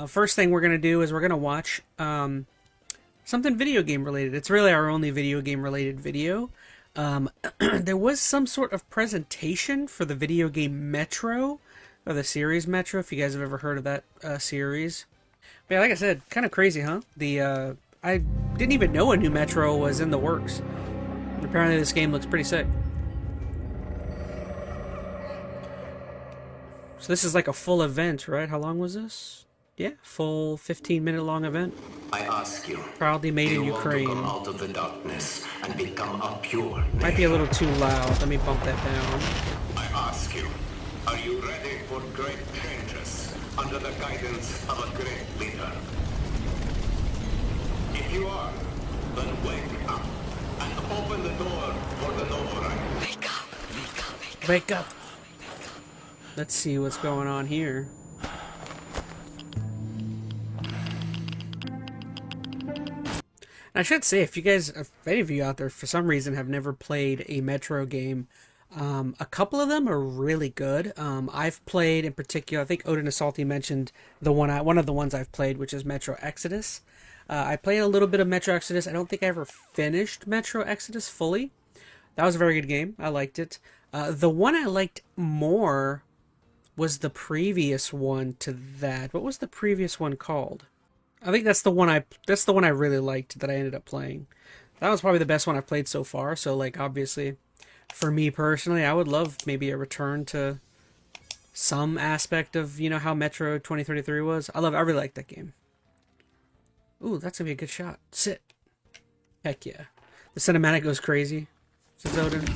First thing we're going to do is we're going to watch something video game related. It's really our only video game related video. There was some sort of presentation for the video game Metro, or the series Metro, if you guys have ever heard of that series. But yeah, like I said, kind of crazy, huh? I didn't even know a new Metro was in the works. Apparently this game looks pretty sick. So this is like a full event, right? How long was this? Yeah, full 15-minute long event. I ask you, proudly made in Ukraine. Want to come out of the darkness and become a pure Might be a little too loud. Let me bump that down. I ask you, are you ready for great changes under the guidance of a great leader? If you are, then wake up and open the door for the noble right. Wake up, wake up, wake up. Wake up. Let's see what's going on here. I should say, if any of you out there for some reason have never played a Metro game, a couple of them are really good. I've played in particular, I think Odin Assaulty mentioned one of the ones I've played, which is Metro Exodus. I played a little bit of Metro Exodus. I don't think I ever finished Metro Exodus fully. That was a very good game. I liked it. The one I liked more was the previous one to that. What was the previous one called? I think that's the one I really liked that I ended up playing. That was probably the best one I've played so far. So like obviously for me personally, I would love maybe a return to some aspect of, how Metro 2033 was. I really like that game. Ooh, that's gonna be a good shot. Sit. Heck yeah. The cinematic goes crazy. Says Odin.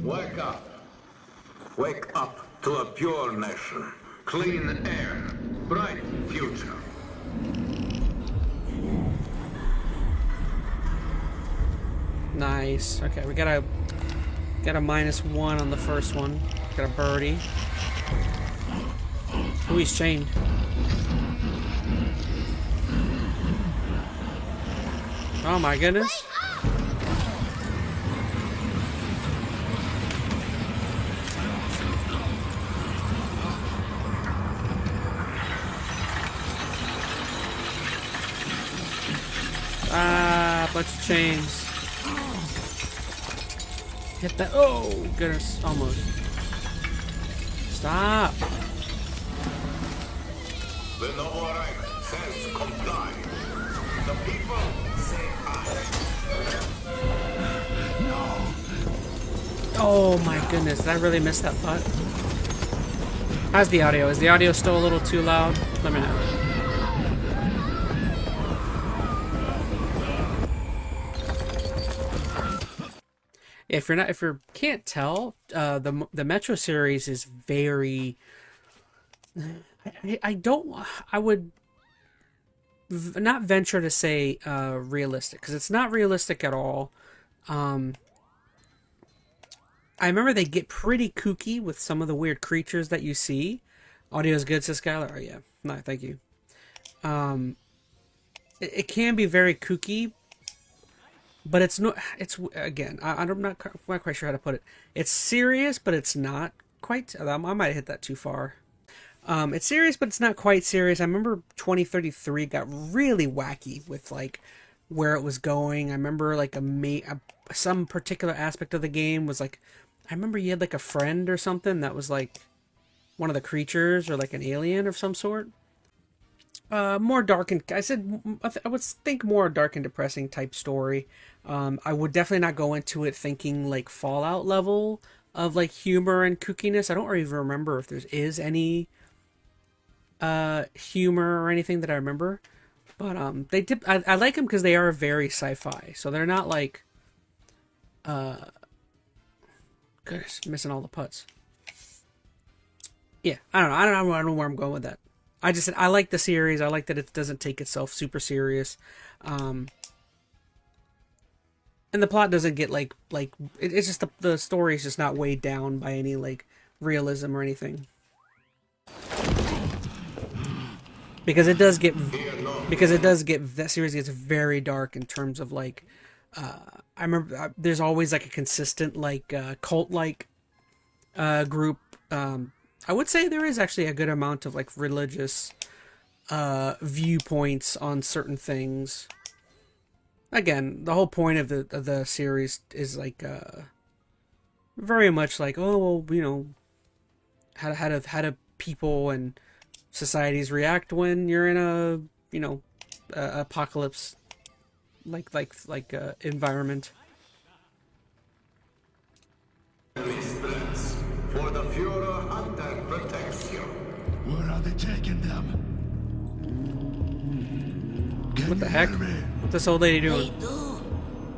Wake up. Wake up to a pure nation. Clean air. Bright future. Nice. Okay, we got a -1 on the first one. Got a birdie. Ooh, he's chained. Oh my goodness. Ah, bunch of chains. Hit that. Oh, goodness. Almost. Stop. The noble right says comply. The people say Oh my goodness. Did I really miss that putt? How's the audio? Is the audio still a little too loud? Let me know. If you can't tell, the Metro series is very. I would not venture to say realistic, because it's not realistic at all. I remember they get pretty kooky with some of the weird creatures that you see. Audio is good, says Skylar. Oh yeah, no, thank you. It can be very kooky. But it's not. It's again. I'm not quite sure how to put it. It's serious, but it's not quite. I might have hit that too far. It's serious, but it's not quite serious. I remember 2033 got really wacky with like where it was going. I remember like some particular aspect of the game was like. I remember you had like a friend or something that was like one of the creatures or like an alien of some sort. More dark and I would think more dark and depressing type story. I would definitely not go into it thinking like Fallout level of like humor and kookiness. I don't even remember if there is any humor or anything that I remember. But I like them because they are very sci-fi. So they're not like goodness, missing all the putts. Yeah, I don't know where I'm going with that. I like the series. I like that it doesn't take itself super serious. And the plot doesn't get it's just the story is just not weighed down by any like realism or anything. Because it does get that series gets very dark in terms of like I remember there's always like a consistent like cult like group I would say there is actually a good amount of like religious viewpoints on certain things. Again, the whole point of the series is like very much like, oh well, you know, how do people and societies react when you're in a, you know, apocalypse environment. Threats, for the Führer hunter protects you. Where are they taking them? Can What the you heck? hear me? What's this old lady They doing? do.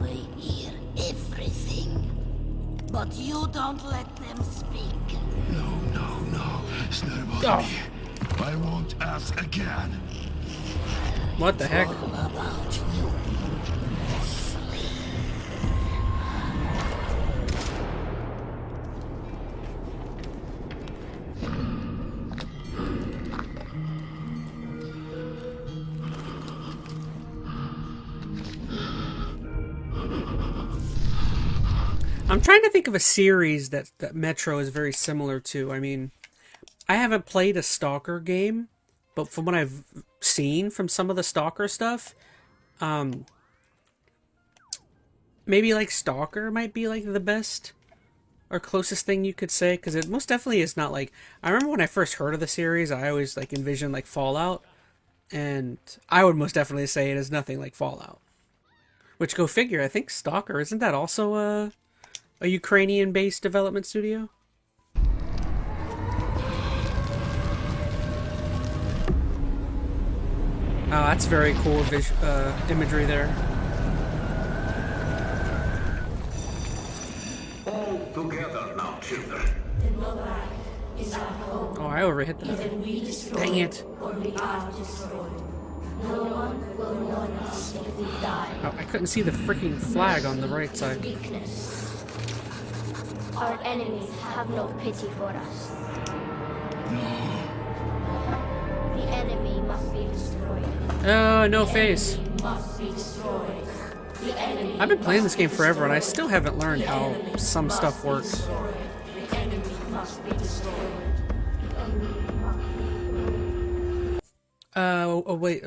We hear everything. But you don't let them speak. No. It's not about Oh, me. I won't ask again. what the heck? All about you. I'm trying to think of a series that Metro is very similar to. I mean, I haven't played a Stalker game, but from what I've seen from some of the Stalker stuff, um, maybe like Stalker might be like the best or closest thing you could say, because it most definitely is not like. I remember when I first heard of the series, I always like envisioned like Fallout, and I would most definitely say it is nothing like Fallout. Which, go figure, I think Stalker, isn't that also a Ukrainian-based development studio? Oh, that's very cool imagery there. All together now, children. The Novak is our home. Oh, I overhit that. Either we destroy Dang it. or we are destroyed. No one will mourn us if we die. Oh, I couldn't see the freaking flag on the right side. Weakness. Our enemies have no pity for us. The enemy must be destroyed. Oh, no face. Must be destroyed. The enemy I've been playing this game forever and I still haven't learned how some stuff works. destroyed. The enemy must be destroyed. Oh wait,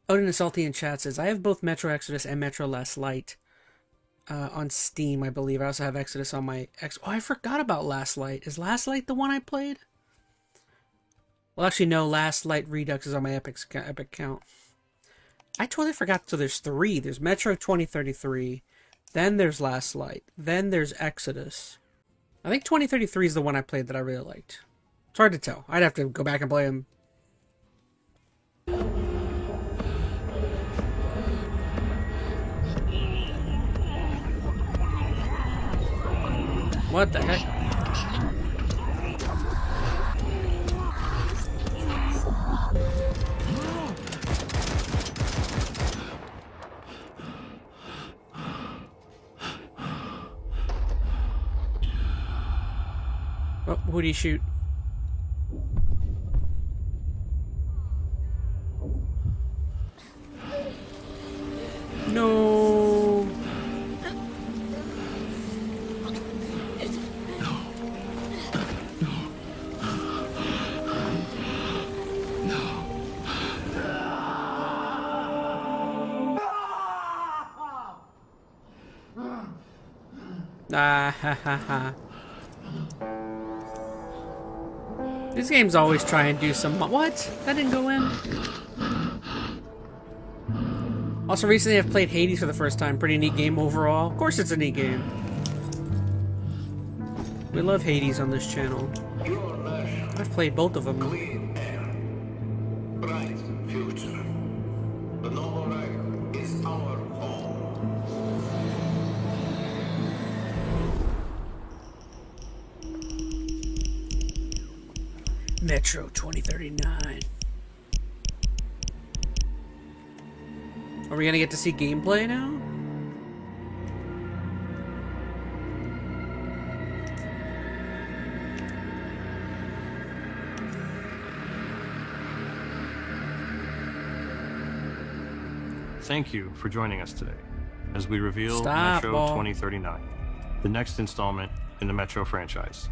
Odin Salty in chat says, I have both Metro Exodus and Metro Last Light on Steam, I believe. I also have Exodus on my Oh, I forgot about Last Light. Is Last Light the one I played? Well, actually, no. Last Light Redux is on my Epic account. I totally forgot. So there's three. There's Metro 2033. Then there's Last Light. Then there's Exodus. I think 2033 is the one I played that I really liked. It's hard to tell. I'd have to go back and play them. What the heck? Oh, who'd he shoot? No. Ah, ha, ha, ha. These games always try and do some... What? That didn't go in? Also, recently I've played Hades for the first time. Pretty neat game overall. Of course it's a neat game. We love Hades on this channel. Your nation, I've played both of them. clean air, bright future. The Novorite is our home. Metro 2039. Are we gonna get to see gameplay now? Thank you for joining us today as we reveal Stop, Metro ball. 2039, the next installment in the Metro franchise.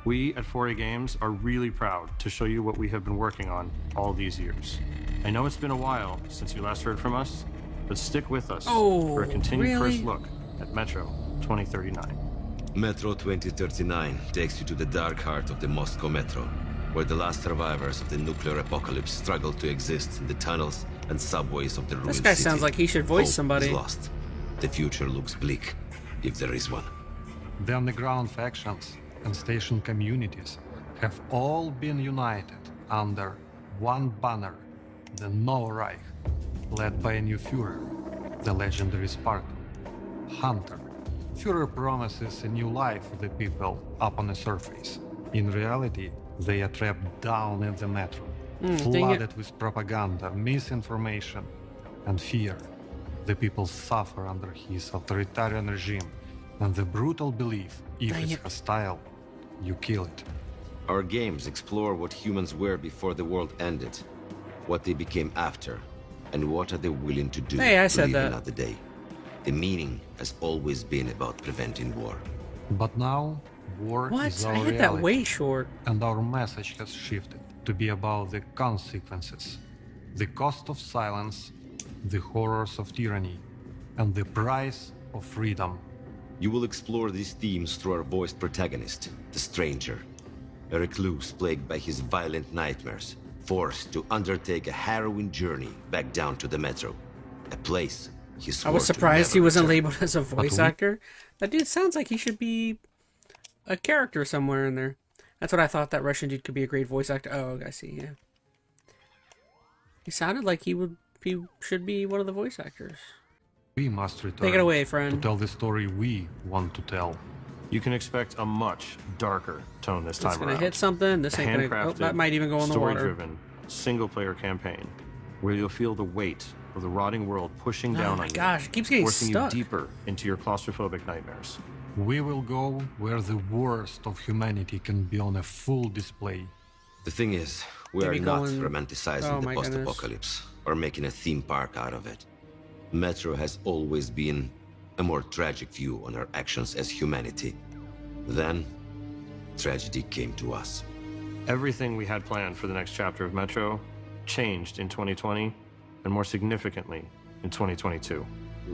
We at 4A Games are really proud to show you what we have been working on all these years. I know it's been a while since you last heard from us, but stick with us for a continued really? first look at Metro 2039. Metro 2039 takes you to the dark heart of the Moscow Metro, where the last survivors of the nuclear apocalypse struggle to exist in the tunnels and subways of the ruined This guy city. sounds like he should voice Hope somebody. is lost. The future looks bleak, if there is one. The underground factions and station communities have all been united under one banner, the No Reich, led by a new Führer, the legendary Spartan, Hunter. Führer promises a new life for the people up on the surface. In reality, they are trapped down in the metro, flooded with propaganda, misinformation, and fear. The people suffer under his authoritarian regime and the brutal belief if Dang it's it. hostile, you kill it. Our games explore what humans were before the world ended, what they became after, and what are they willing to do Hey, I to said live that. another day. The meaning has always been about preventing war. But now, war What? is I our hit reality, that way short. and our message has shifted to be about the consequences, the cost of silence, the horrors of tyranny, and the price of freedom. You will explore these themes through our voiced protagonist, the Stranger, a recluse plagued by his violent nightmares, forced to undertake a harrowing journey back down to the metro, a place he I swore was to surprised he never wasn't return. labeled as a voice actor. That dude sounds like he should be a character somewhere in there. That's what I thought, that Russian dude could be a great voice actor. Oh, I see, yeah. He sounded like he should be one of the voice actors. We must return Take it away, to friend. tell the story we want to tell. You can expect a much darker tone this time It's gonna around. hit something. This ain't gonna. Oh, Handcrafted, that might even go in the water. story-driven, single-player campaign where you'll feel the weight of the rotting world pushing Oh down my on gosh, you, it keeps getting forcing stuck. you deeper into your claustrophobic nightmares. We will go where the worst of humanity can be on a full display. The thing is, we are Maybe not going- romanticizing Oh the my goodness. post-apocalypse or making a theme park out of it. Metro has always been a more tragic view on our actions as humanity. Then, tragedy came to us. Everything we had planned for the next chapter of Metro changed in 2020, and more significantly, in 2022.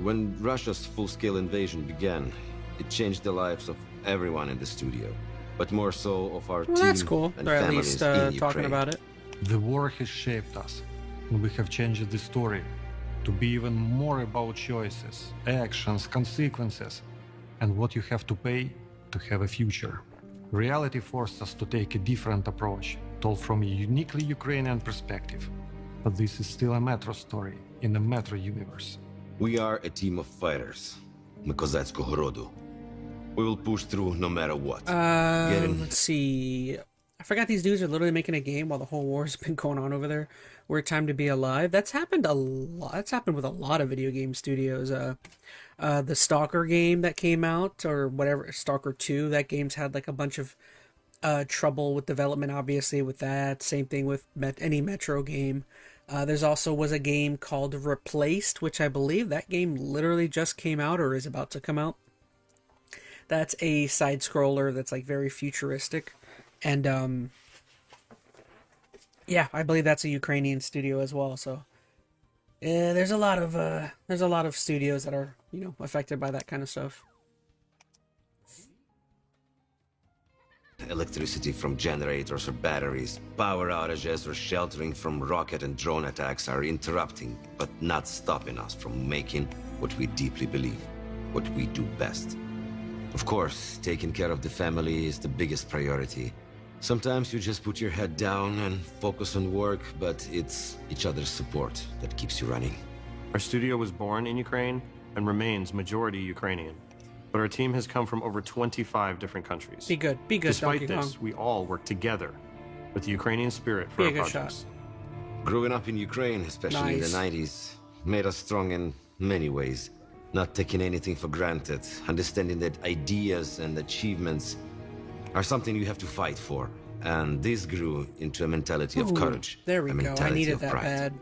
When Russia's full-scale invasion began, it changed the lives of everyone in the studio, but more so of our Well, team that's cool. and They're at families least in talking Ukraine. about it. The war has shaped us, and we have changed the story to be even more about choices, actions, consequences, and what you have to pay to have a future. Reality forced us to take a different approach, told from a uniquely Ukrainian perspective. But this is still a Metro story in the Metro universe. We are a team of fighters, my козацького роду. We will push through no matter what. Getting Let's see. I forgot these dudes are literally making a game while the whole war's been going on over there. We're Time to Be Alive. That's happened a lot. That's happened with a lot of video game studios. The Stalker game that came out, or whatever, Stalker 2, that game's had like a bunch of trouble with development, obviously, with that. Same thing with any Metro game. There's also was a game called Replaced, which I believe that game literally just came out or is about to come out. That's a side scroller that's like very futuristic, and yeah, I believe that's a Ukrainian studio as well. So there's a lot of studios that are, you know, affected by that kind of stuff. electricity from generators or batteries, power outages or sheltering from rocket and drone attacks are interrupting, but not stopping us from making what we deeply believe, what we do best. Of course, taking care of the family is the biggest priority. Sometimes you just put your head down and focus on work, but it's each other's support that keeps you running. Our studio was born in Ukraine and remains majority Ukrainian. But our team has come from over 25 different countries. Be good, Despite Donkey this, Kong. we all work together with the Ukrainian spirit for Be a our good projects. Growing up in Ukraine, especially in the Nice. 90s, made us strong in many ways. Not taking anything for granted, understanding that ideas and achievements are something you have to fight for. And this grew into a mentality of Ooh, courage. there we a go. I mentality needed of that pride. bad.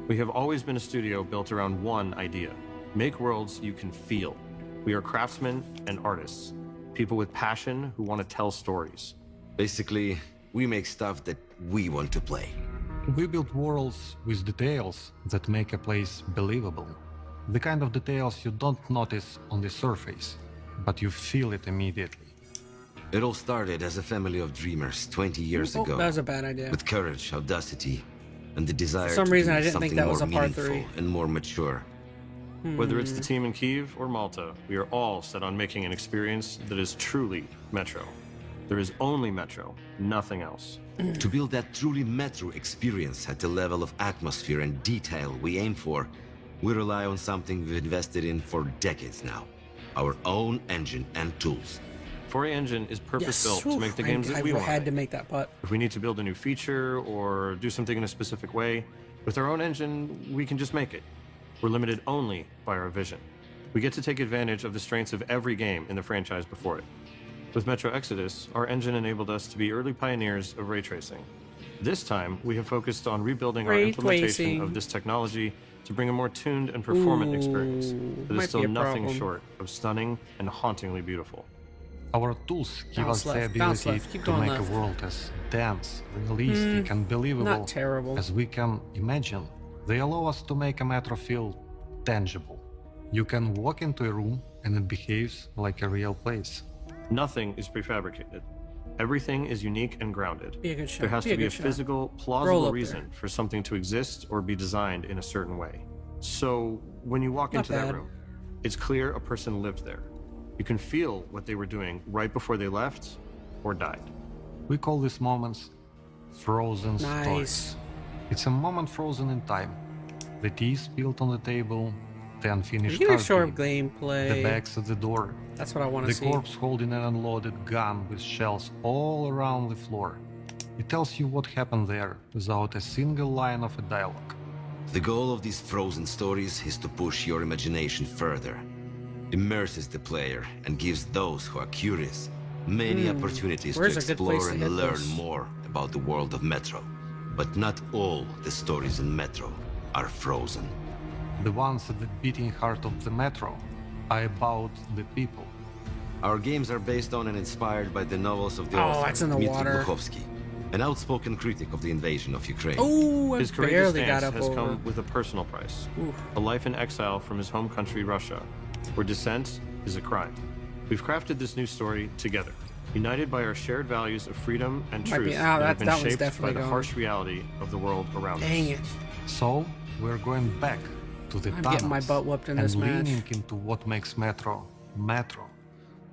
We have always been a studio built around one idea. Make worlds you can feel. We are craftsmen and artists, people with passion who want to tell stories. Basically, we make stuff that we want to play. We build worlds with details that make a place believable. The kind of details you don't notice on the surface, but you feel it immediately. It all started as a family of dreamers 20 years ago. That was a bad idea. With courage, audacity, and the desire For some to reason, do I didn't something think that was more a part meaningful 3. and more mature. Whether it's the team in Kyiv or Malta, we are all set on making an experience that is truly Metro. There is only Metro, nothing else. To build that truly Metro experience at the level of atmosphere and detail we aim for, we rely on something we've invested in for decades now. Our own engine and tools. 4A Engine is purpose-built to make the Oof, games that we I want. had to make that putt. If we need to build a new feature or do something in a specific way, with our own engine, we can just make it. We're limited only by our vision. We get to take advantage of the strengths of every game in the franchise before it. With Metro Exodus, our engine enabled us to be early pioneers of ray tracing. This time, we have focused on rebuilding our Ray implementation tracing. of this technology to bring a more tuned and performant experience that might is still be a nothing problem. short of stunning and hauntingly beautiful. Our tools give Bounce us the left, bounce ability left, keep to going make left. a world as dense, realistic, and believable Not terrible. as we can imagine. They allow us to make a metro feel tangible. You can walk into a room and it behaves like a real place. Nothing is prefabricated. Everything is unique and grounded. Be a good shot. There has Be to a be a good shot. physical, Roll plausible up reason there. for something to exist or be designed in a certain way. So, when you walk Not into that bad. room, it's clear a person lived there. You can feel what they were doing right before they left or died. We call these moments frozen stories. Nice. It's a moment frozen in time. The tea spilled on the table, the unfinished Give me a card short game, gameplay. the bags at the door, That's what I want the to see. corpse holding an unloaded gun with shells all around the floor. It tells you what happened there without a single line of a dialogue. The goal of these frozen stories is to push your imagination further, immerses the player, and gives those who are curious many opportunities to Where's a good place explore to and hit learn this? more about the world of Metro. But not all the stories in Metro are frozen. The ones at the beating heart of the metro are about the people. Our games are based on and inspired by the novels of the Oh, author, that's in the Dmitry water. Glukhovsky, an outspoken critic of the invasion of Ukraine. Oh, I His courageous barely got stance up has over. come with a personal price. Oof. A life in exile from his home country, Russia, where dissent is a crime. We've crafted this new story together, united by our shared values of freedom and Might be- truth oh, that that- have been that one's shaped by definitely the gone. harsh reality of the world around Dang us. it. So, we're going back to the I'm tunnels getting my butt whooped in and this match. leaning into what makes Metro, Metro.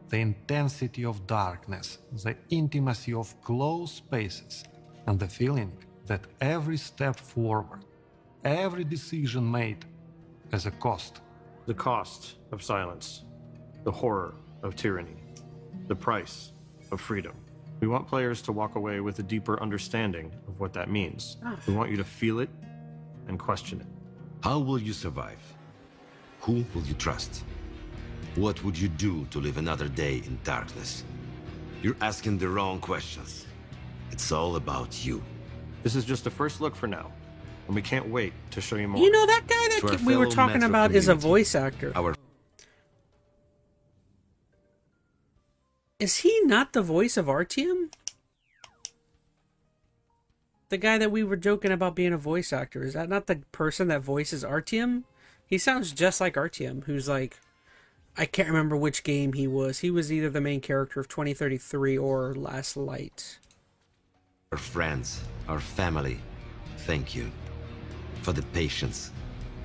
The intensity of darkness, the intimacy of closed spaces, and the feeling that every step forward, every decision made has a cost. The cost of silence, the horror of tyranny, the price of freedom. We want players to walk away with a deeper understanding of what that means. We want you to feel it and question it. How will you survive? Who will you trust? What would you do to live another day in darkness? You're asking the wrong questions. It's all about you. This is just a first look for now, and we can't wait to show you more. You know that guy To our that we were fellow talking Metro about is a community, voice actor. Our Is he not the voice of Artyom? The guy that we were joking about being a voice actor, is that not the person that voices Artyom? He sounds just like Artyom, who's like, I can't remember which game he was. He was either the main character of 2033 or Last Light. Our friends, our family, thank you. For the patience,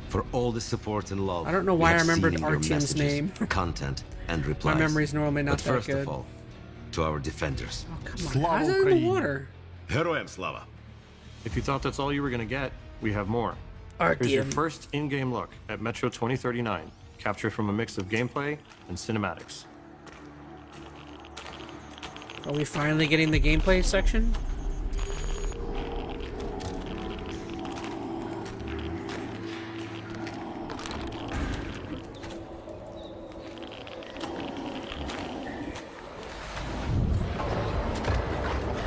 for all the support and love. I don't know we why have I remembered seen in your Artyom's messages, name. content, and replies. memory's normally not but that first good. of all, to our defenders. Oh, come on. Slava How's it in the Ukraini. water? Heroям slava! If you thought that's all you were going to get, we have more. Here's your Artyom. first in-game look at Metro 2039, captured from a mix of gameplay and cinematics. Are we finally getting the gameplay section?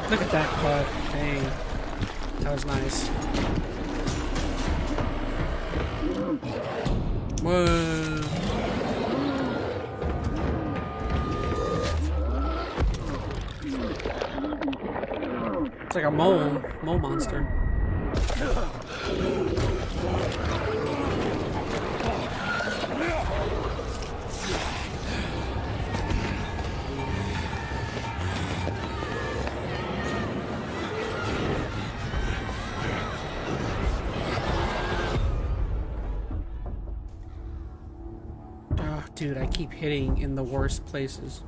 Look at that putt. Dang. That was nice. Whoa. like a mole monster. Oh, dude, I keep hitting in the worst places.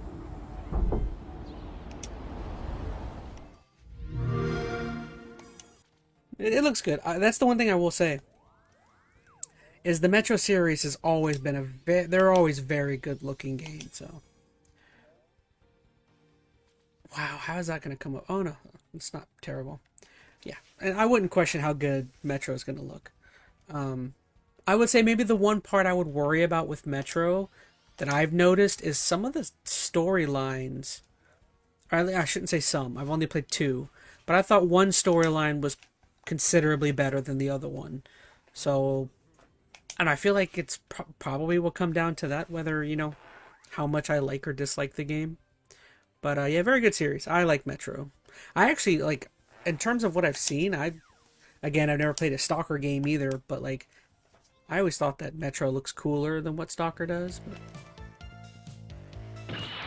It looks good. That's the one thing I will say. Is the Metro series has always been they're always very good looking games. So, wow, how is that going to come up? Oh no, it's not terrible. Yeah, and I wouldn't question how good Metro is going to look. I would say maybe the one part I would worry about with Metro that I've noticed is some of the storylines. I shouldn't say some. I've only played 2, but I thought one storyline was considerably better than the other one. So, and I feel like it's probably will come down to that, whether, you know, how much I like or dislike the game. But yeah, very good series. I like Metro. I actually, like, in terms of what I've seen, again, I've never played a Stalker game either, but like, I always thought that Metro looks cooler than what Stalker does. But...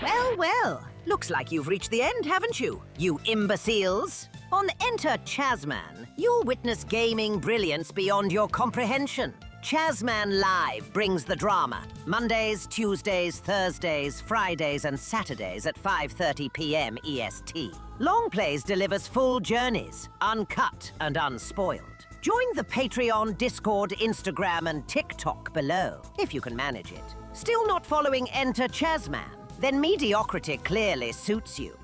Well, well. Looks like you've reached the end, haven't you? You imbeciles. On Enter ChazmaN, you'll witness gaming brilliance beyond your comprehension. ChazmaN Live brings the drama. Mondays, Tuesdays, Thursdays, Fridays, and Saturdays at 5:30 p.m. EST. Long Plays delivers full journeys, uncut and unspoiled. Join the Patreon, Discord, Instagram, and TikTok below, if you can manage it. Still not following Enter ChazmaN? Then mediocrity clearly suits you.